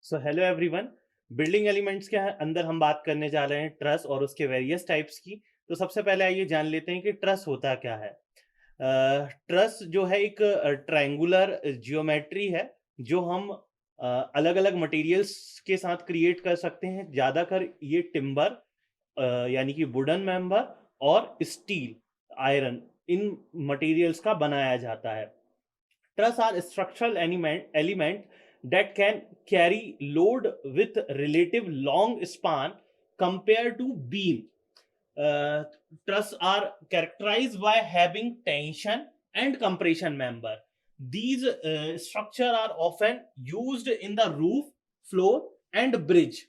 So hello everyone. Building elements के अंदर हम बात करने जा रहे हैं ट्रस और उसके वेरियस टाइप्स की। तो सबसे पहले आइए जान लेते हैं कि ट्रस होता क्या है। ट्रस जो है एक ट्रायंगुलर जियोमेट्री है जो हम अलग अलग मटेरियल्स के साथ क्रिएट कर सकते हैं। ज़्यादातर ये टिम्बर यानी कि वुडन मेंबर और स्टील, आयरन, इन मटेरियल्स का बनाया जाता है। Truss are structural element that can carry load with relative long span compared to beam. Uh, Truss are characterized by having tension and compression member. These structure are often used in the roof, floor and bridge.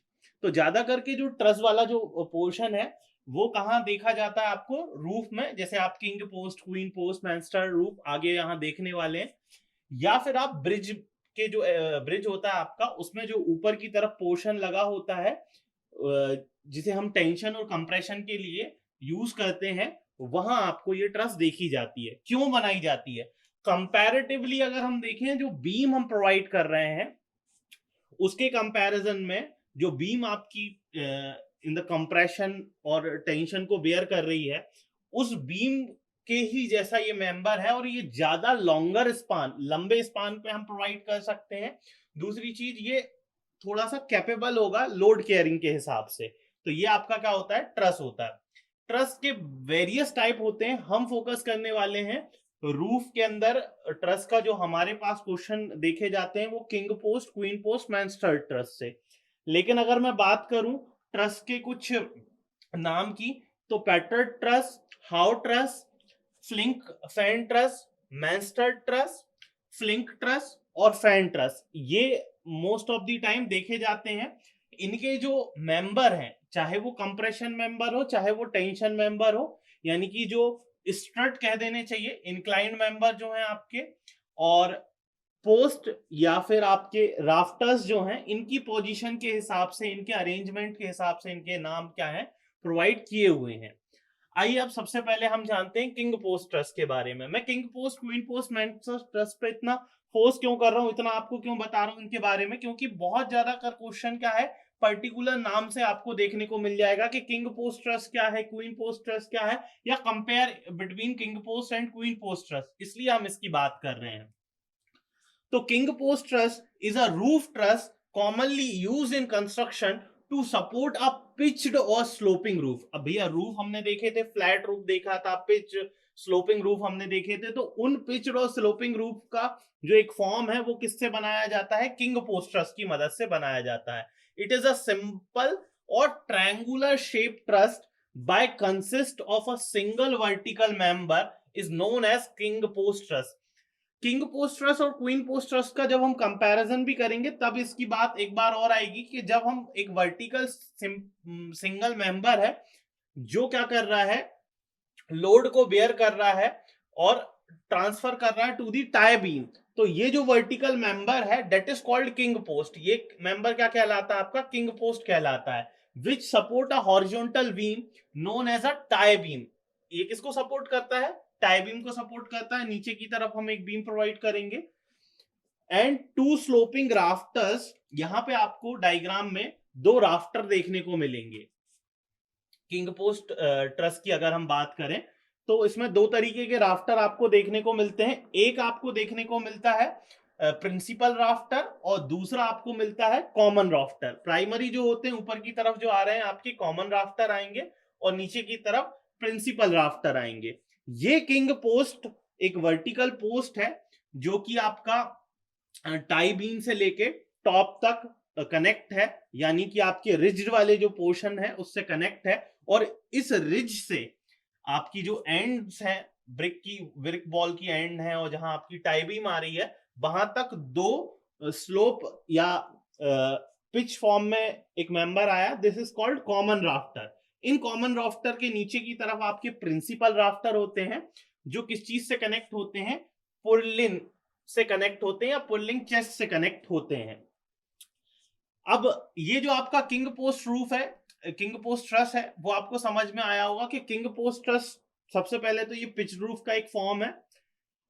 तो ज्यादा करके जो truss वाला जो portion है वो कहाँ देखा जाता है आपको रूफ में, जैसे आप king post, queen post, mansard roof आगे यहाँ देखने वाले हैं। या फिर आप ब्रिज के जो ब्रिज होता है आपका, उसमें जो ऊपर की तरफ पोर्शन लगा होता है जिसे हम टेंशन और कंप्रेशन के लिए यूज करते हैं, वहां आपको ये ट्रस देखी जाती है। क्यों बनाई जाती है? कंपैरेटिवली अगर हम देखें, जो बीम हम प्रोवाइड कर रहे हैं उसके कंपैरिजन में जो बीम आपकी इन द कंप्रेशन और टेंशन को बेयर कर रही है, उस बीम के ही जैसा ये मेंबर है और ये ज्यादा लॉन्गर स्पान, लंबे स्पान पे हम प्रोवाइड कर सकते हैं। दूसरी चीज, ये थोड़ा सा कैपेबल होगा लोड केयरिंग के हिसाब से। तो ये आपका क्या होता है? ट्रस होता है। ट्रस के वेरियस टाइप होते हैं, हम फोकस करने वाले हैं रूफ के अंदर। ट्रस का जो हमारे पास क्वेश्चन देखे जाते हैं वो king post, queen post, mansard truss से। लेकिन अगर मैं बात करूं ट्रस के कुछ नाम की, तो पैटर truss, Howe truss, Fink fan truss, mansard truss, Fink truss और फैन ट्रस, ये मोस्ट ऑफ द टाइम देखे जाते हैं। इनके जो मेंबर हैं, चाहे वो कंप्रेशन मेंबर हो चाहे वो टेंशन मेंबर हो, यानी कि जो स्ट्रट कह देने चाहिए, इंक्लाइंड मेंबर जो है आपके, और पोस्ट या फिर आपके राफ्टर्स जो हैं, इनकी पोजीशन के हिसाब से, इनके अरेंजमेंट के हिसाब से इनके नाम क्या है प्रोवाइड किए हुए हैं। आइए अब सबसे पहले हम जानते हैं किंग पोस्ट ट्रस्ट के बारे में। मैं king post, queen post, mansard trust पे इतना फोर्स क्यों कर रहा हूं, इतना आपको क्यों बता रहा हूं इनके बारे में? क्योंकि बहुत ज्यादा कर क्वेश्चन क्या है, पर्टिकुलर नाम से आपको देखने को मिल जाएगा कि किंग पोस्ट ट्रस्ट क्या है, क्वीन पोस्ट ट्रस्ट क्या है, या compare between king post and queen post trust, इसलिए हम इसकी बात कर रहे हैं। तो king post truss is a roof truss commonly use in construction to support a pitched और स्लोपिंग रूफ। अब भैया रूफ हमने देखे थे, फ्लैट रूफ देखा था, पिच स्लोपिंग रूफ हमने देखे थे। तो उन पिच्ड और स्लोपिंग रूफ का जो एक फॉर्म है वो किससे बनाया जाता है? किंग पोस्ट ट्रस की मदद से बनाया जाता है। इट इज अ सिंपल और triangular shape trust by consist of a single vertical member is known as king post truss. King post trust और क्वीन पोस्ट ट्रस्ट का जब हम कंपैरिजन भी करेंगे तब इसकी बात एक बार और आएगी कि जब हम एक वर्टिकल सिंगल मेंबर है जो क्या कर रहा है, लोड को बेयर कर रहा है और ट्रांसफर कर रहा है टू दी टाई बीम, तो ये जो वर्टिकल मेंबर है that is called king post. ये मेंबर क्या कहलाता है? आपका किंग पोस्ट कहलाता है। Which support a horizontal beam known as a tie beam. ये किसको सपोर्ट करता है? टाई बीम को सपोर्ट करता है। नीचे की तरफ हम एक बीम प्रोवाइड करेंगे एंड टू स्लोपिंग राफ्टर्स। यहां पे आपको डायग्राम में दो राफ्टर देखने को मिलेंगे। किंग पोस्ट ट्रस की अगर हम बात करें तो इसमें दो तरीके के राफ्टर आपको देखने को मिलते हैं। एक आपको देखने को मिलता है प्रिंसिपल राफ्टर और दूसरा आपको मिलता है कॉमन राफ्टर। प्राइमरी जो होते हैं ऊपर की तरफ जो आ रहे हैं आपके कॉमन राफ्टर आएंगे और नीचे की तरफ प्रिंसिपल राफ्टर आएंगे। ये किंग पोस्ट एक वर्टिकल पोस्ट है जो कि आपका टाई बीम से लेके टॉप तक कनेक्ट है, यानी कि आपके रिज वाले जो पोर्शन है उससे कनेक्ट है। और इस रिज से आपकी जो एंड्स हैं, ब्रिक बॉल की एंड है और जहां आपकी टाई बीम आ रही है, वहां तक दो स्लोप या पिच फॉर्म में एक मेंबर आया। This is called common rafter. In common rafter के नीचे की तरफ आपके प्रिंसिपल राफ्टर होते हैं जो किस चीज से कनेक्ट होते हैं? पुर्लिन से कनेक्ट होते हैं या पुल्लिंग चेस्ट से कनेक्ट होते हैं। अब ये जो आपका किंग पोस्ट रूफ है, किंग पोस्ट ट्रस है, वो आपको समझ में आया होगा कि किंग पोस्ट ट्रस सबसे पहले तो ये पिच रूफ का एक फॉर्म है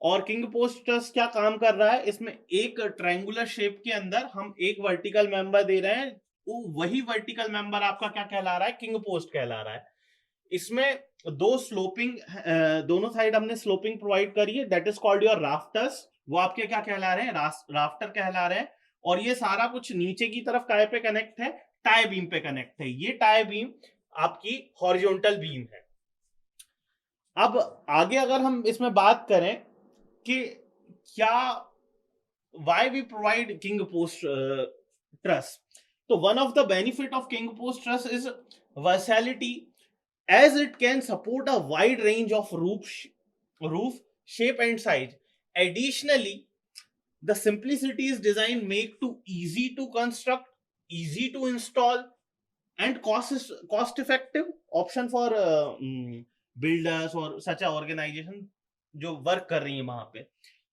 और किंग पोस्ट ट्रस क्या काम कर रहा है, इसमें एक ट्रायंगुलर शेप के अंदर हम एक वर्टिकल मेंबर दे रहे हैं, वही वर्टिकल मेंबर आपका क्या कहला रहा है, किंग पोस्ट कहला रहा है। इसमें दो स्लोपिंग, दोनों साइड हमने स्लोपिंग प्रोवाइड करी है, that is called your rafters. वो आपके क्या कहला रहे हैं, राफ्टर कहला रहे हैं। और ये सारा कुछ नीचे की तरफ काय पे कनेक्ट है, टाई बीम पे कनेक्ट है। ये टाई बीम आपकी हॉरिजॉन्टल बीम है। अब आगे अगर हम इसमें बात करें कि क्या why we provide king post truss, so one of the benefit of king post truss is versatility, as it can support a wide range of roof shape and size. Additionally, the simplicity is designed make to easy to construct, easy to install, and cost effective option for builders और such a organization जो work कर रही है वहां पे।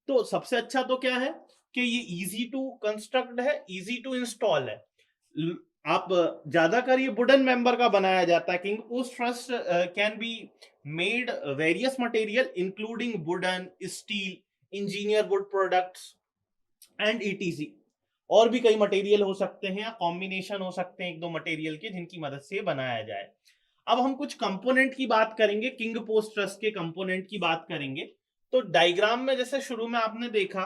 तो सबसे अच्छा तो क्या है कि ये इजी टू कंस्ट्रक्ट है, इजी टू इंस्टॉल है। आप ज्यादातर ये वुडन मेंबर का बनाया जाता है। King post truss can be made various material including wooden, steel, engineer would products and etc. और भी कई मटेरियल हो सकते हैं या कॉम्बिनेशन हो सकते हैं एक दो मटेरियल के, जिनकी मदद से बनाया जाए। अब हम कुछ कंपोनेंट की बात करेंगे, किंग पोस्ट ट्रस के कंपोनेंट की बात करेंगे। तो डायग्राम में जैसे शुरू में आपने देखा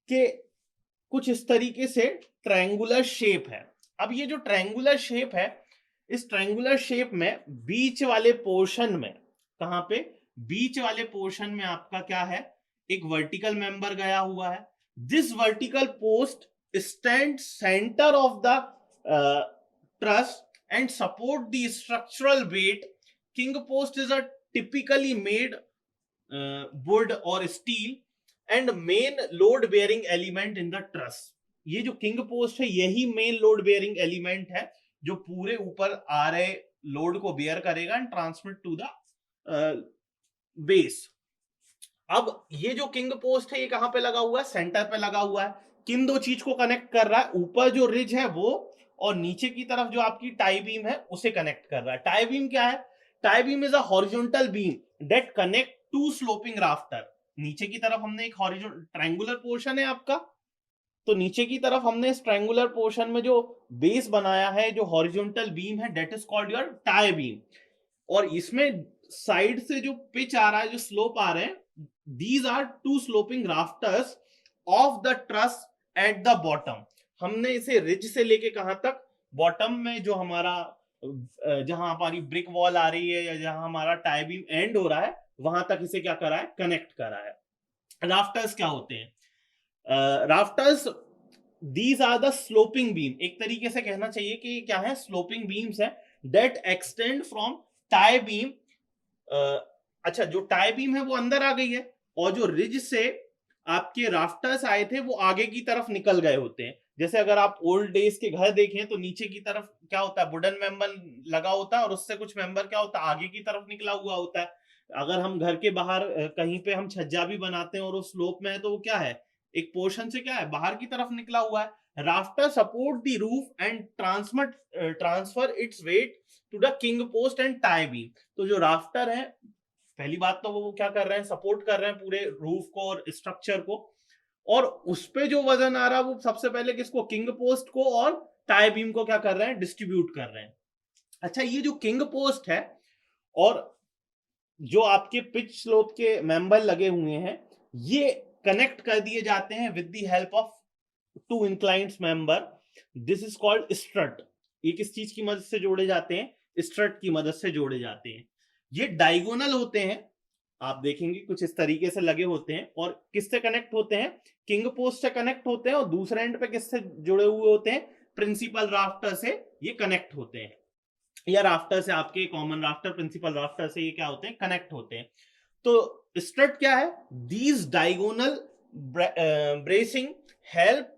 कि कुछ इस तरीके से ट्रायंगुलर शेप है। अब ये जो ट्रायंगुलर शेप है, इस ट्रायंगुलर शेप में बीच वाले पोर्शन में, कहां पे, बीच वाले पोर्शन में आपका क्या है, एक वर्टिकल मेंबर गया हुआ है। This vertical post stand centre of the truss and support the structural weight. King post is a typically made wood or steel and main load bearing element in the truss. ये जो king post है यही main load bearing element है जो पूरे ऊपर आ रहे load को बेयर करेगा and transmit to the base. अब ये जो किंग पोस्ट है ये कहां पे लगा हुआ है, सेंटर पे लगा हुआ है। किन दो चीज को कनेक्ट कर रहा है, ऊपर जो रिज है वो, और नीचे की तरफ जो आपकी टाई बीम है उसे कनेक्ट कर रहा है। टाई बीम क्या है, tie beam is a horizontal beam that connect to sloping rafter. नीचे की तरफ हमने एक हॉरिजॉन्टल ट्रायंगुलर पोर्शन है आपका, तो नीचे की तरफ हमने इस ट्रायंगुलर पोर्शन में जो बेस बनाया है, जो हॉरिजॉन्टल बीम है, that is called your tie beam. और इसमें साइड से जो पिच आ रहा है, जो स्लोप आ रहे हैं, these are two sloping rafters of the truss at the bottom। हमने इसे रिज से लेके कहां तक, बॉटम में जो हमारा जहां हमारी ब्रिक वॉल आ रही है या जहां हमारा टाई बीम एंड हो रहा है, वहां तक इसे क्या करा है, कनेक्ट करा है। राफ्टर्स क्या होते हैं, rafters these are the sloping beam, एक तरीके से कहना चाहिए कि क्या है, स्लोपिंग बीम्स है that extend from tie beam. अच्छा, जो टाई बीम है वो अंदर आ गई है और जो रिज से आपके राफ्टर्स आए थे वो आगे की तरफ निकल गए होते हैं। जैसे अगर आप ओल्ड डेज के घर देखें तो नीचे की तरफ क्या होता है, वुडन मेंबर लगा होता है और उससे कुछ मेंबर क्या होता है, आगे की तरफ निकला हुआ होता है। अगर हम घर के बाहर कहीं पे हम छज्जा भी बनाते हैं और वो स्लोप में है तो वो क्या है, एक पोर्शन से क्या है, बाहर की तरफ निकला हुआ है। Rafter support the roof and transfer its weight to the king post and tie beam. तो जो राफ्टर है, पहली बात तो वो क्या कर रहे हैं, सपोर्ट कर रहे हैं पूरे रूफ को और स्ट्रक्चर को, और उस पे जो वजन आ रहा है वो सबसे पहले किसको, किंग पोस्ट को और टाई बीम को क्या कर रहे हैं, डिस्ट्रीब्यूट कर रहे हैं। अच्छा, ये जो किंग पोस्ट है और जो आपके पिच स्लोप के मेंबर लगे हुए हैं, ये कनेक्ट कर दिए जाते हैं with the help of two inclined member. This is called strut. ये किस चीज की मदद से जोड़े जाते हैं, स्ट्रट की मदद से जोड़े जाते हैं। ये डायगोनल होते हैं, आप देखेंगे कुछ इस तरीके से लगे होते हैं, और किससे कनेक्ट होते हैं, किंग पोस्ट से कनेक्ट होते हैं, और दूसरे एंड पे किससे जुड़े हुए होते हैं, प्रिंसिपल राफ्टर से ये कनेक्ट होते हैं, या राफ्टर से, आपके कॉमन राफ्टर, प्रिंसिपल राफ्टर से ये क्या होते हैं, कनेक्ट होते हैं। तो स्ट्रट क्या है, these diagonal bracing help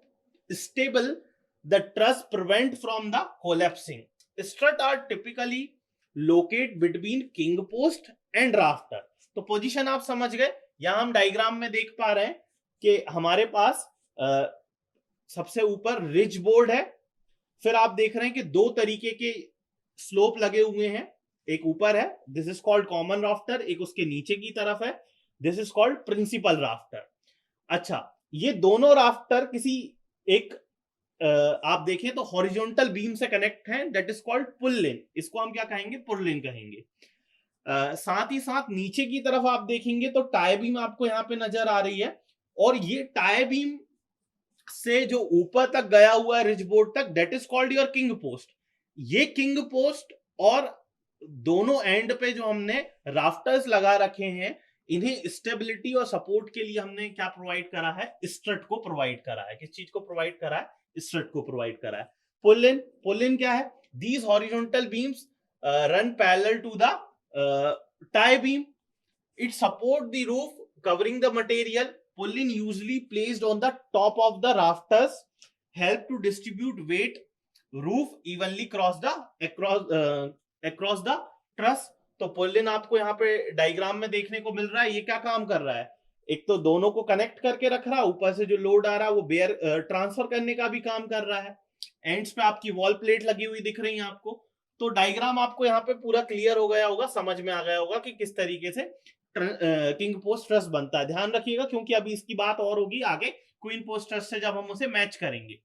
stable the truss prevent from the collapsing. Strut are typically locate between king post and rafter. तो पोजीशन आप समझ गए। यहां हम डायग्राम में देख पा रहे हैं कि हमारे पास सबसे ऊपर रिज बोर्ड है, फिर आप देख रहे हैं कि दो तरीके के स्लोप लगे हुए हैं, एक ऊपर है, this is called common rafter, एक उसके नीचे की तरफ है, this is called principal rafter. अच्छा, ये दोनों राफ्टर किसी एक आप देखें तो हॉरिजॉन्टल बीम से कनेक्ट हैं, दैट इज कॉल्ड पुल्लिन। इसको हम क्या कहेंगे? पुल्लिन कहेंगे। साथ ही साथ नीचे की तरफ आप देखेंगे तो टाई बीम आपको यहाँ पे नजर आ रही है, और ये टाई बीम से जो ऊपर तक गया हुआ है रिज बोर्ड तक, that is called your king post. ये किंग पोस्ट और दोनों एंड पे जो हमने राफ्टर्स लगा रखे हैं, इन्हें स्टेबिलिटी और सपोर्ट के लिए हमने क्या प्रोवाइड करा है? स्ट्रट को प्रोवाइड करा है। किस चीज को प्रोवाइड करा है? स्ट्रट को प्रोवाइड करा है। पुल इन क्या है? These horizontal beams run parallel to the tie beam. It support the roof covering the material. Pull-in usually placed on the top of the rafters help to distribute weight roof evenly across the truss. तो पुल-इन आपको यहाँ पे diagram में देखने को मिल रहा है। ये क्या काम कर रहा है? एक तो दोनों को कनेक्ट करके रख रहा है, ऊपर से जो लोड आ रहा है वो बेयर ट्रांसफर करने का भी काम कर रहा है। एंड्स पे आपकी वॉल प्लेट लगी हुई दिख रही है आपको। तो डायग्राम आपको यहाँ पे पूरा क्लियर हो गया होगा, समझ में आ गया होगा कि किस तरीके से किंग पोस्ट ट्रस बनता है। ध्यान रखिएगा क्योंकि अभी इसकी बात और होगी आगे क्वीन पोस्ट ट्रस से जब हम उसे मैच करेंगे।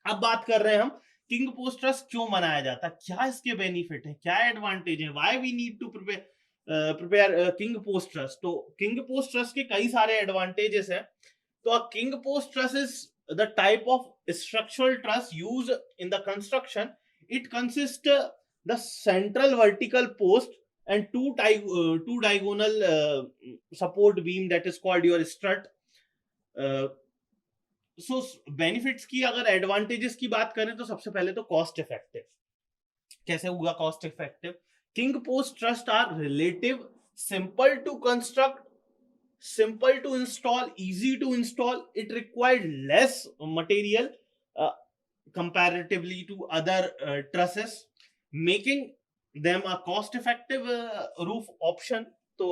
अब बात कर रहे हैं हम किंग पोस्ट ट्रस क्यों बनाया जाता है, क्या इसके बेनिफिट है, क्या एडवांटेज है, why we need to prepare king post truss. तो किंग पोस्ट ट्रस के कई सारे एडवांटेजेस हैं। तो a king post truss is the type of structural truss use in the construction. It consist the central vertical post and two diagonal support beam that is called your strut. So benefits की अगर advantages की बात करें तो सबसे पहले तो cost effective. कैसे होगा cost effective? King post trust are relative simple to construct, simple to install, easy to install. It required less material comparatively to other trusses, making them a cost effective roof option. तो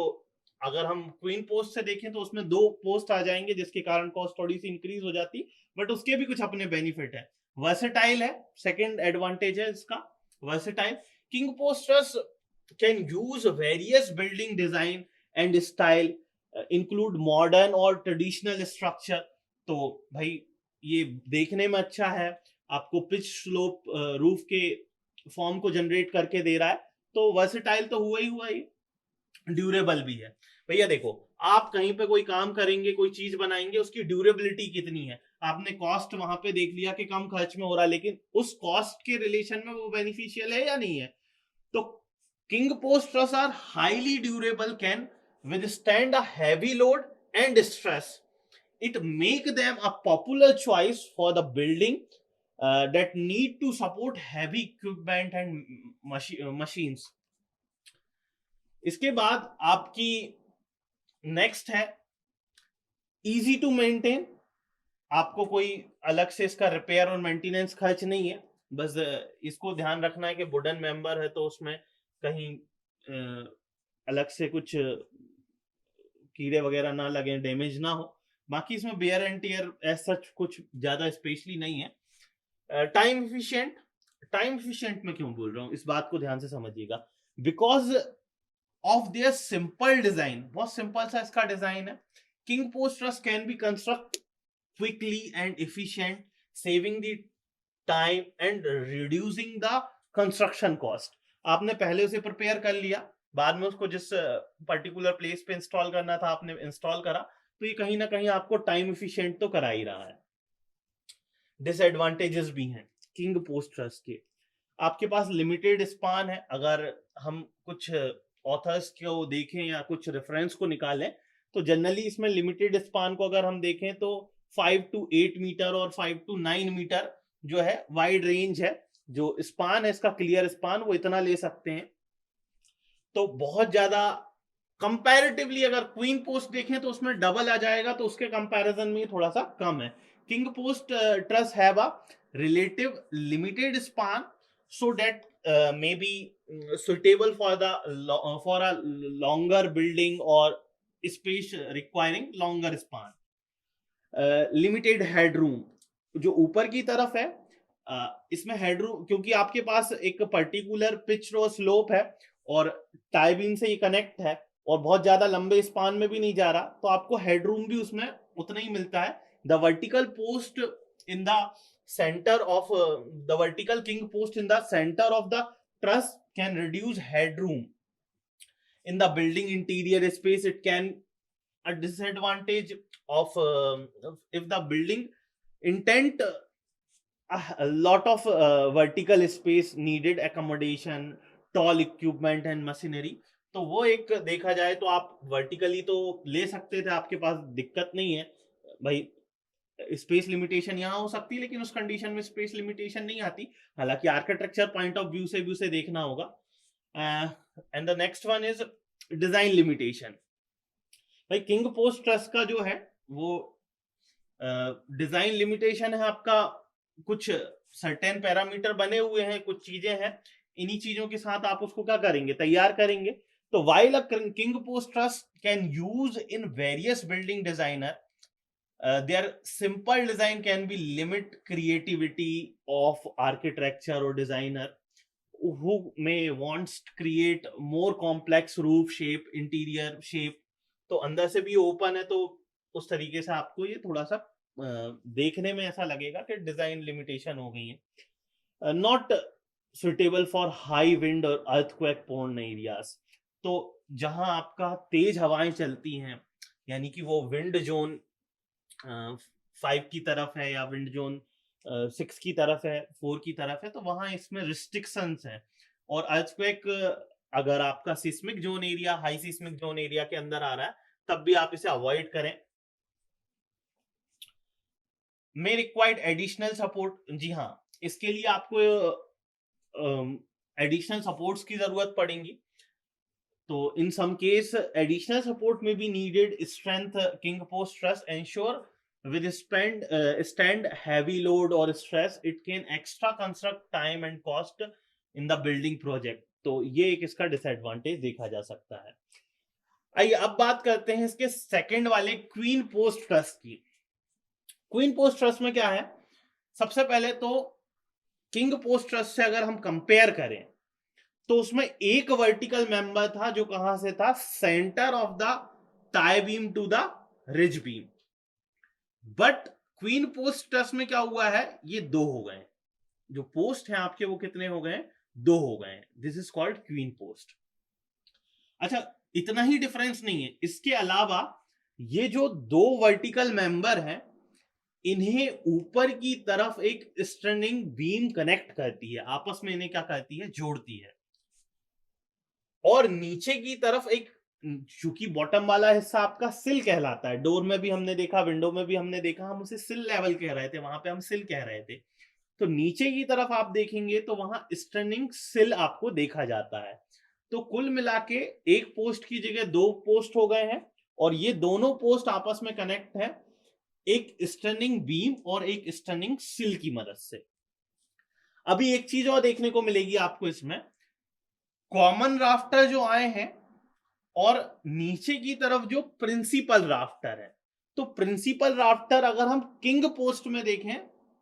अगर हम queen post से देखें तो उसमें 2 post आ जाएंगे जिसके कारण कॉस्ट थोड़ी सी इंक्रीज हो जाती, बट उसके भी कुछ अपने बेनिफिट है। वर्सेटाइल है, सेकंड एडवांटेज है इसका, versatile. King post truss can use various building design and style, include modern और ट्रेडिशनल स्ट्रक्चर। तो भाई ये देखने में अच्छा है, आपको पिच स्लोप रूफ के फॉर्म को जनरेट करके दे रहा है, तो वर्सेटाइल तो हुआ ही, ड्यूरेबल भी है। भैया देखो, आप कहीं पे कोई काम करेंगे, कोई चीज बनाएंगे, उसकी ड्यूरेबिलिटी कितनी है, आपने कॉस्ट वहां पे देख लिया कि कम खर्च में हो रहा है, लेकिन उस कॉस्ट के रिलेशन में वो बेनिफिशियल है या नहीं है। तो king post truss are highly durable, can withstand a heavy load and stress. It make them a popular choice for the building that need to support heavy equipment and machines. इसके बाद आपकी next है easy to maintain. आपको कोई अलग से इसका repair और मेंटेनेंस खर्च नहीं है, बस इसको ध्यान रखना है कि वुडन मेंबर है तो उसमें कहीं अलग से कुछ कीड़े वगैरह ना लगे, डैमेज ना हो। बाकी इसमें bear and tear as such कुछ ज्यादा स्पेशली नहीं है। टाइम एफिशिएंट में क्यों बोल रहा हूँ, इस बात को ध्यान से समझिएगा। Because of their simple design, बहुत सिंपल सा इसका डिजाइन है। King post truss can be construct quickly and efficient, saving the time and reducing the construction cost. आपने पहले उसे प्रिपेयर कर लिया, बाद में उसको जिस पर्टिकुलर प्लेस पे इंस्टॉल करना था आपने इंस्टॉल करा, तो ये कहीं ना कहीं आपको टाइम एफिशिएंट तो करा ही रहा है। डिसएडवांटेजेस भी हैं किंग पोस्ट ट्रस के। आपके पास लिमिटेड स्पान है। अगर हम कुछ ऑथर्स को देखें या कुछ रेफरेंस को निकालें तो जनरली इसमें लिमिटेड स्पान को अगर हम देखें तो 5 to 8 मीटर और 5 to 9 मीटर जो है वाइड रेंज है। जो स्पान है इसका, क्लियर स्पान, वो इतना ले सकते हैं। तो बहुत ज्यादा कंपैरेटिवली अगर क्वीन पोस्ट देखें तो उसमें डबल आ जाएगा, तो उसके कंपैरिजन में थोड़ा सा कम है। King post truss have a relative limited span so that may be suitable for a longer building or space requiring longer span. Limited headroom, जो ऊपर की तरफ है इसमें हेडरूम, क्योंकि आपके पास एक पर्टिकुलर पिच रो स्लोप है और टाई बीम से ये कनेक्ट है, और बहुत ज्यादा लंबे स्पान में भी नहीं जा रहा, तो आपको हेडरूम भी उसमें उतना ही मिलता है। The vertical post in the centre of the vertical king post in the centre of the truss can reduce headroom in the building interior space. It can a disadvantage of if the building intent a lot of vertical space needed accommodation, tall equipment and machinery. तो वो एक देखा जाए तो आप vertically तो ले सकते थे, आपके पास दिक्कत नहीं है भाई, स्पेस लिमिटेशन यहाँ हो सकती है, लेकिन उस कंडीशन में स्पेस लिमिटेशन नहीं आती। हालांकि आर्किटेक्चर पॉइंट ऑफ व्यू से भी उसे देखना होगा। And the next one is design limitation. भाई किंग पोस्ट ट्रस्ट का जो है वो डिजाइन लिमिटेशन है आपका, कुछ सर्टेन पैरामीटर बने हुए हैं, कुछ चीजें हैं, इन्हीं चीजों के साथ आप उसको क्या करेंगे, तैयार करेंगे। तो while a king post trust can use in various building designer, their simple design can be limit creativity of architecture or designer who may wants to create more complex roof shape, interior shape। तो अंदर से भी open है, तो उस तरीके से आपको ये थोड़ा सा देखने में ऐसा लगेगा कि डिजाइन लिमिटेशन हो गई है। Not suitable for high wind और अर्थक्वेक प्रोन एरियाज। तो जहां आपका तेज हवाएं चलती हैं, यानी कि वो विंड जोन 5 की तरफ है या विंड जोन 6 की तरफ है, 4 की तरफ है, तो वहां इसमें रिस्ट्रिक्शंस हैं। और अर्थक्वेक अगर आपका seismic zone area, high seismic zone area के अंदर आ रहा है, तब भी आप इसे अवॉइड करें। मे रिक्वायर्ड एडिशनल सपोर्ट। जी हाँ, इसके लिए आपको एडिशनल सपोर्ट्स की जरूरत पड़ेगी। तो इन सम केस एडिशनल सपोर्ट में be needed strength king post truss ensure withstand heavy load or stress. It can extra construct time and cost in the building project। तो ये एक इसका डिसएडवांटेज देखा जा सकता है। आइए अब बात करते हैं इसके सेकंड वाले क्वीन पोस्ट ट्रस की। क्वीन पोस्ट ट्रस में क्या है, सबसे पहले तो किंग पोस्ट ट्रस से अगर हम कंपेयर करें तो उसमें एक वर्टिकल मेंबर था जो कहां से था, centre of the tie beam to the ridge beam. But queen post trust में क्या हुआ है, ये दो हो गए, जो पोस्ट हैं आपके वो कितने हो गए, दो हो गए। This is called queen post. अच्छा, इतना ही डिफरेंस नहीं है, इसके अलावा ये जो दो वर्टिकल मेंबर हैं, इन्हें ऊपर की तरफ एक स्टैंडिंग बीम कनेक्ट करती है, आपस में इन्हें क्या करती है, जोड़ती है। और नीचे की तरफ एक, चूंकि बॉटम वाला हिस्सा आपका सिल कहलाता है, डोर में भी हमने देखा, विंडो में भी हमने देखा, हम उसे सिल लेवल कह रहे थे, वहां पे हम सिल कह रहे थे। तो नीचे की तरफ आप देखेंगे तो वहां स्टैंडिंग सिल आपको देखा जाता है। तो कुल मिला के एक पोस्ट की जगह दो पोस्ट हो गए हैं, और ये दोनों पोस्ट आपस में कनेक्ट है एक स्टैंडिंग बीम और एक स्टैंडिंग सिल की मदद से। अभी एक चीज और देखने को मिलेगी आपको इसमें, कॉमन राफ्टर जो आए हैं और नीचे की तरफ जो प्रिंसिपल राफ्टर है। तो प्रिंसिपल राफ्टर अगर हम किंग पोस्ट में देखें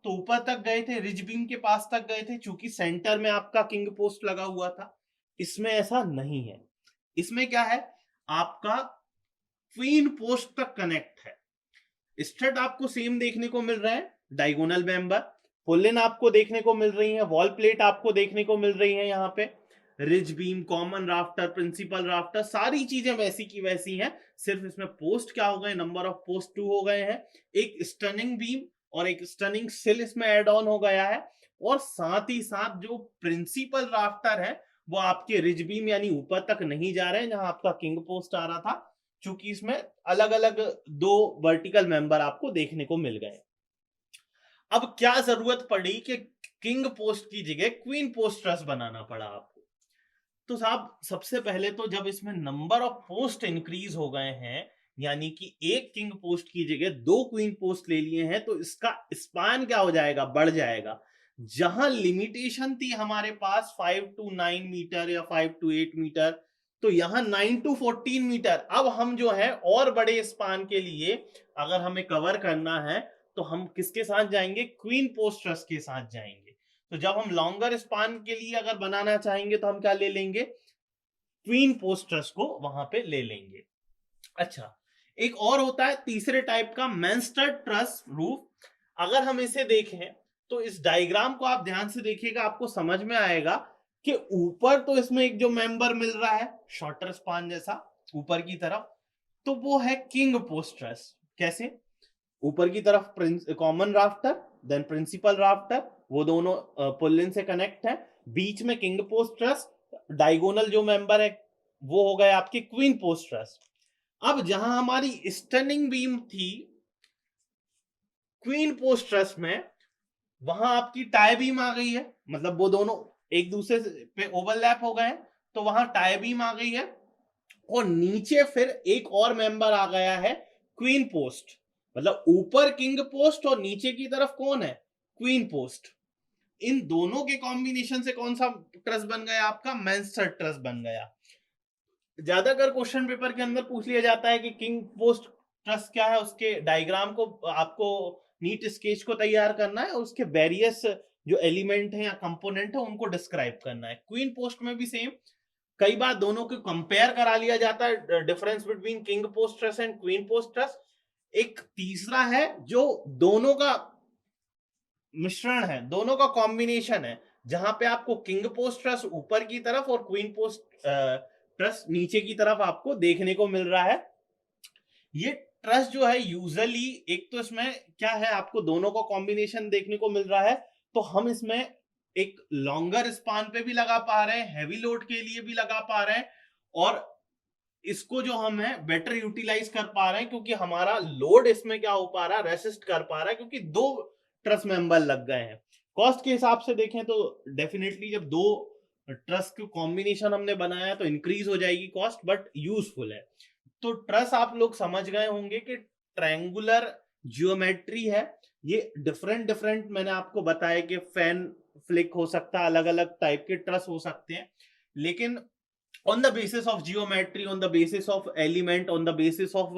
तो ऊपर तक गए थे, रिज बीम के पास तक गए थे, चूंकि सेंटर में आपका किंग पोस्ट लगा हुआ था। इसमें ऐसा नहीं है, इसमें क्या है, आपका क्वीन पोस्ट तक कनेक्ट है। स्टड आपको सेम देखने को मिल रहे हैं, डायगोनल मेंबर, पुलिन आपको देखने को मिल रही है, वॉल प्लेट आपको देखने को मिल रही है, यहाँ पे ridge beam, common rafter, principal rafter, सारी चीजें वैसी की वैसी हैं। सिर्फ इसमें पोस्ट क्या हो गए, नंबर ऑफ पोस्ट 2 हो गए हैं, एक स्टनिंग बीम और एक स्टनिंग सिल इसमें एड ऑन हो गया है। और साथ ही साथ जो प्रिंसिपल राफ्टर है वो आपके रिज बीम यानी ऊपर तक नहीं जा रहे हैं जहां आपका किंग पोस्ट आ रहा था, चूंकि इसमें अलग अलग दो वर्टिकल मेंबर आपको देखने को मिल गए। अब क्या जरूरत पड़ी कि किंग पोस्ट की जगह क्वीन पोस्ट ट्रस बनाना पड़ा आपको। तो साहब सबसे पहले तो जब इसमें नंबर ऑफ पोस्ट इंक्रीज हो गए हैं, यानी कि एक किंग पोस्ट की जगह दो क्वीन पोस्ट ले लिए हैं, तो इसका स्पान क्या हो जाएगा, बढ़ जाएगा। जहां लिमिटेशन थी हमारे पास 5 to 9 मीटर या 5 to 8 मीटर, तो यहां 9 to 14 मीटर। अब हम जो है और बड़े स्पान के लिए अगर हमें कवर करना है तो हम किसके साथ जाएंगे, क्वीन पोस्ट ट्रस के साथ जाएंगे। तो जब हम लॉन्गर स्पान के लिए अगर बनाना चाहेंगे तो हम क्या ले लेंगे, क्वीन पोस्ट ट्रस को वहां पे ले लेंगे। अच्छा, एक और होता है तीसरे टाइप का मेंस्टर ट्रस रूफ। अगर हम इसे देखें तो इस डायग्राम को आप ध्यान से देखिएगा, आपको समझ में आएगा कि ऊपर तो इसमें एक जो मेंबर मिल रहा है शॉर्टर स्पान जैसा ऊपर की तरफ, तो वो है किंग पोस्ट ट्रस। कैसे? ऊपर की तरफ common rafter, then principal rafter, वो दोनों पुल्लिन से कनेक्ट है, बीच में किंग पोस्ट ट्रस, डायगोनल जो मेंबर है वो हो गए आपके क्वीन पोस्ट ट्रस। अब जहां हमारी स्टनिंग बीम थी क्वीन पोस्ट ट्रस में, वहां आपकी टाई बीम आ गई है, मतलब वो दोनों एक दूसरे पे ओवरलैप हो गए हैं, तो वहां टाई बीम आ गई है। और नीचे फिर एक और मेंबर आ गया है क्वीन पोस्ट, मतलब ऊपर किंग पोस्ट और नीचे की तरफ कौन है? Queen post. इन दोनों के कॉम्बिनेशन से कौन सा ट्रस बन गया? आपका मेंस्टर ट्रस बन गया। ज्यादातर क्वेश्चन पेपर के अंदर पूछ लिया जाता है कि किंग पोस्ट ट्रस क्या है, उसके डायग्राम को आपको नीट स्केच को तैयार करना है और उसके वेरियस जो एलिमेंट है या कंपोनेंट है उनको डिस्क्राइब करना है। क्वीन पोस्ट में भी सेम, कई बार दोनों को कंपेयर करा लिया जाता है, difference between king post truss and queen post truss. एक तीसरा है जो दोनों का मिश्रण है, दोनों का कॉम्बिनेशन है, जहां पे आपको किंग पोस्ट ट्रस ऊपर की तरफ और क्वीन पोस्ट ट्रस नीचे की तरफ आपको देखने को मिल रहा है। ये ट्रस जो है यूजुअली, एक तो इसमें क्या है, आपको दोनों का कॉम्बिनेशन देखने को मिल रहा है, तो हम इसमें एक लॉन्गर स्पान पे भी लगा पा रहे हैं, हैवी लोड के लिए भी लगा पा रहे हैं, और इसको जो हम है बेटर यूटिलाइज कर पा रहे हैं क्योंकि हमारा लोड इसमें क्या हो पा रहा है, रेसिस्ट कर पा रहा है, क्योंकि दो ट्रस मेंबर लग गए हैं। कॉस्ट के हिसाब से देखें तो डेफिनेटली जब दो ट्रस के कॉम्बिनेशन हमने बनाया तो इंक्रीज हो जाएगी कॉस्ट, बट यूजफुल है। तो ट्रस आप लोग समझ गए होंगे कि ट्रायंगुलर जियोमेट्री है, ये डिफरेंट डिफरेंट मैंने आपको बताया कि फैन फ्लिक हो सकता है, अलग अलग टाइप के ट्रस हो सकते हैं, लेकिन on the basis of geometry, on the basis of element, on the basis of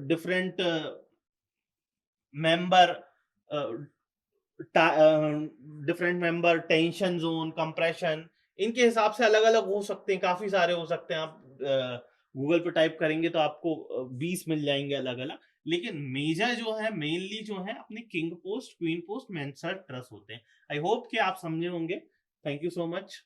different member, uh, different member, tension zone, compression, इनके हिसाब से अलग अलग हो सकते हैं, काफी सारे हो सकते हैं। आप गूगल पे टाइप करेंगे तो आपको 20 मिल जाएंगे अलग अलग, लेकिन मेजर जो है, मेनली जो है अपने king post, queen post, mansard truss होते हैं। आई होप कि आप समझे होंगे। Thank you so much.